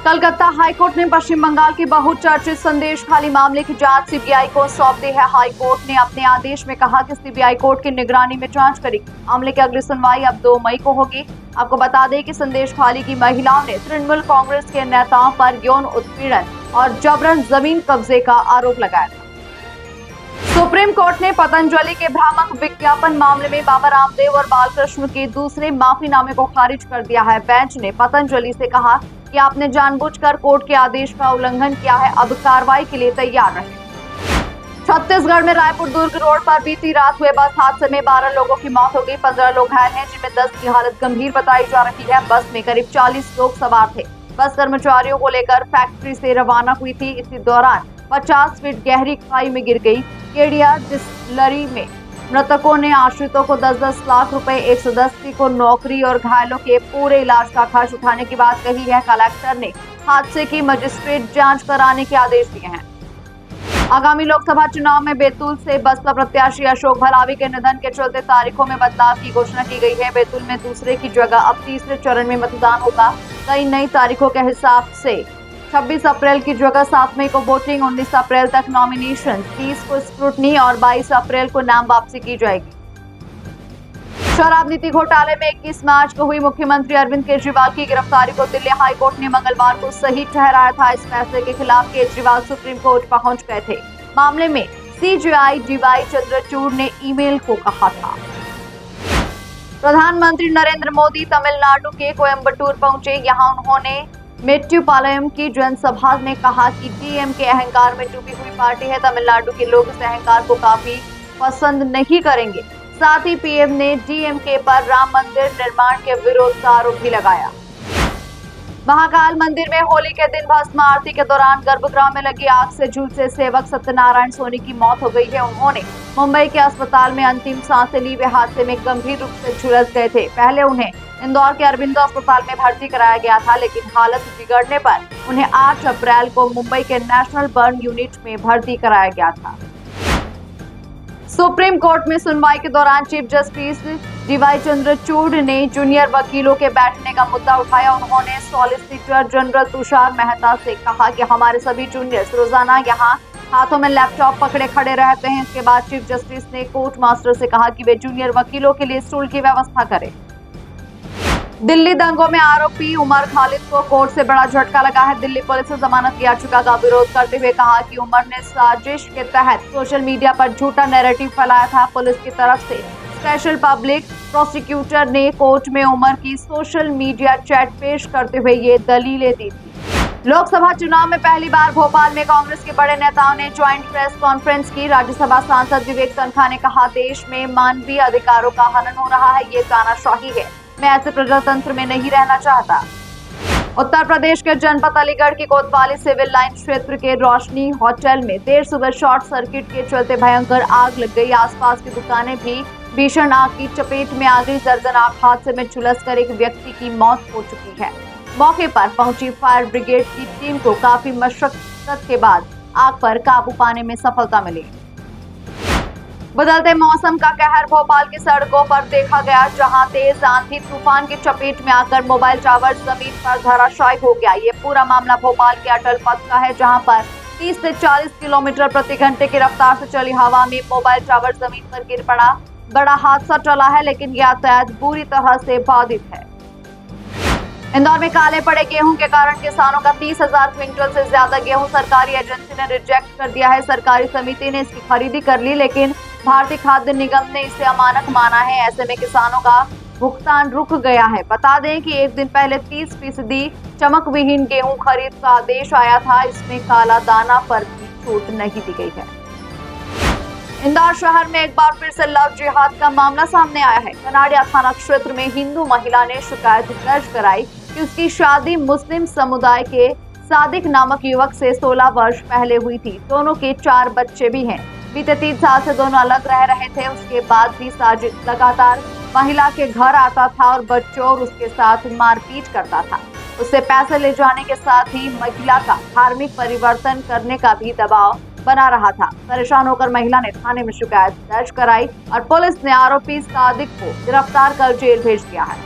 Calcutta high court ने पश्चिम बंगाल के बहुचर्चित संदेश खाली मामले की जांच सीबीआई को सौंप दी है। हाईकोर्ट ने अपने आदेश में कहा कि सीबीआई कोर्ट की निगरानी में जांच करेगी। मामले की अगली सुनवाई अब 2 मई को होगी। आपको बता दें कि संदेश खाली की महिलाओं ने तृणमूल कांग्रेस के नेताओं पर यौन उत्पीड़न और जबरन जमीन कब्जे का आरोप लगाया था। सुप्रीम कोर्ट ने पतंजलि के भ्रामक विज्ञापन मामले में बाबा रामदेव और बालकृष्ण के दूसरे माफीनामे को खारिज कर दिया है। बेंच ने पतंजलि से कहा कि आपने जानबूझकर कोर्ट के आदेश का उल्लंघन किया है, अब कार्रवाई के लिए तैयार रहें। छत्तीसगढ़ में रायपुर दुर्ग रोड पर बीती रात हुए बस हादसे में 12 लोगों की मौत हो गई। 15 लोग घायल हैं, जिनमें 10 की हालत गंभीर बताई जा रही है। बस में करीब 40 लोग सवार थे। बस कर्मचारियों को लेकर फैक्ट्री से रवाना हुई थी। इसी दौरान 50 फीट गहरी खाई में गिर गई। केडिया डिस्टिलरी में मृतकों ने आश्रितों को 10-10 लाख रुपए, एक सदस्य को नौकरी और घायलों के पूरे इलाज का खर्च उठाने की बात कही है। कलेक्टर ने हादसे की मजिस्ट्रेट जांच कराने के आदेश दिए हैं। आगामी लोकसभा चुनाव में बैतूल से बसपा प्रत्याशी अशोक भलावी के निधन के चलते तारीखों में बदलाव की घोषणा की गई है। बैतूल में दूसरे की जगह अब तीसरे चरण में मतदान होगा। कई नई तारीखों के हिसाब से 26 अप्रैल की जगह 7 मई को वोटिंग, 19 अप्रैल तक नॉमिनेशन, 30 को स्क्रूटनी और 22 अप्रैल को नाम वापसी की जाएगी। शराब नीति घोटाले में 21 मार्च को हुई मुख्यमंत्री अरविंद केजरीवाल की गिरफ्तारी को दिल्ली हाईकोर्ट ने मंगलवार को सही ठहराया था। इस फैसले के खिलाफ केजरीवाल सुप्रीम कोर्ट पहुंच गए थे। मामले में सीजेआई डीवाई चंद्रचूड़ ने ईमेल को कहा था। प्रधानमंत्री नरेंद्र मोदी तमिलनाडु के कोयम्बटूर पहुंचे। यहां उन्होंने मेट्टुपालयम की जनसभा में कहा कि डीएम के अहंकार में डूबी हुई पार्टी है। तमिलनाडु के लोग इस अहंकार को काफी पसंद नहीं करेंगे। साथ ही पीएम ने डीएमके पर राम मंदिर निर्माण के विरोध का आरोप भी लगाया। महाकाल मंदिर में होली के दिन भस्म आरती के दौरान गर्भगृह में लगी आग से झुलसे सेवक सत्यनारायण सोनी की मौत हो गई है। उन्होंने मुंबई के अस्पताल में अंतिम सांसें ली। वे हादसे में गंभीर रूप से झुलस गए थे। पहले उन्हें इंदौर के अरबिंदो अस्पताल में भर्ती कराया गया था, लेकिन हालत बिगड़ने पर उन्हें 8 अप्रैल को मुंबई के नेशनल बर्न यूनिट में भर्ती कराया गया था। सुप्रीम कोर्ट में सुनवाई के दौरान चीफ जस्टिस डीवाई चंद्रचूड़ ने जूनियर वकीलों के बैठने का मुद्दा उठाया। उन्होंने सॉलिसिटर जनरल तुषार मेहता से कहा कि हमारे सभी जूनियर्स रोजाना यहाँ हाथों में लैपटॉप पकड़े खड़े रहते हैं। इसके बाद चीफ जस्टिस ने कोर्ट मास्टर से कहा कि वे जूनियर वकीलों के लिए स्टूल की व्यवस्था करें। दिल्ली दंगों में आरोपी उमर खालिद को कोर्ट से बड़ा झटका लगा है। दिल्ली पुलिस ने जमानत याचिका का विरोध करते हुए कहा कि उमर ने साजिश के तहत सोशल मीडिया पर झूठा नैरेटिव फैलाया था। पुलिस की तरफ से स्पेशल पब्लिक प्रोसिक्यूटर ने कोर्ट में उमर की सोशल मीडिया चैट पेश करते हुए ये दलीलें दी थी। लोकसभा चुनाव में पहली बार भोपाल में कांग्रेस के बड़े नेताओं ने ज्वाइंट प्रेस कॉन्फ्रेंस की। राज्यसभा सांसद विवेक तन्खा ने कहा, देश में मानवीय अधिकारों का हनन हो रहा है, ये तानाशाही है। मैं ऐसे प्रजातंत्र में नहीं रहना चाहता। उत्तर प्रदेश के जनपद अलीगढ़ की कोतवाली सिविल लाइन क्षेत्र के रोशनी होटल में देर सुबह शॉर्ट सर्किट के चलते भयंकर आग लग गई। आसपास की दुकानें भी भीषण आग की चपेट में आ गई। दर्दनाक हादसे में झुलसकर एक व्यक्ति की मौत हो चुकी है। मौके पर पहुंची फायर ब्रिगेड की टीम को काफी मशक्कत के बाद आग पर काबू पाने में सफलता मिली। बदलते मौसम का कहर भोपाल की सड़कों पर देखा गया, जहां तेज आंधी तूफान की चपेट में आकर मोबाइल टावर जमीन पर धराशायी हो गया। ये पूरा मामला भोपाल के अटल पथ का है, जहां पर 30 से 40 किलोमीटर प्रति घंटे की रफ्तार से चली हवा में मोबाइल टावर जमीन पर गिर पड़ा। बड़ा हादसा टला है, लेकिन यातायात बुरी तरह से बाधित है। इंदौर में काले पड़े गेहूं के कारण किसानों का 30,000 क्विंटल से ज्यादा गेहूं सरकारी एजेंसी ने रिजेक्ट कर दिया है। सरकारी समिति ने इसकी खरीदी कर ली, लेकिन भारतीय खाद्य निगम ने इसे अमानक माना है। ऐसे में किसानों का भुगतान रुक गया है। बता दें कि एक दिन पहले 30% चमक विहीन गेहूं खरीद का आदेश आया था। इसमें काला दाना पर भी छूट नहीं दी गई है। इंदौर शहर में एक बार फिर से लव जिहाद का मामला सामने आया है। कनाड़िया थाना क्षेत्र में हिंदू महिला ने शिकायत दर्ज कराई कि उसकी शादी मुस्लिम समुदाय के सादिक नामक युवक से 16 वर्ष पहले हुई थी। दोनों के 4 बच्चे भी हैं। बीते 3 साल से दोनों अलग रह रहे थे। उसके बाद भी साजिद लगातार महिला के घर आता था और बच्चों और उसके साथ मारपीट करता था। उससे पैसे ले जाने के साथ ही महिला का धार्मिक परिवर्तन करने का भी दबाव बना रहा था। परेशान होकर महिला ने थाने में शिकायत दर्ज कराई और पुलिस ने आरोपी सादिक को गिरफ्तार कर जेल भेज दिया है।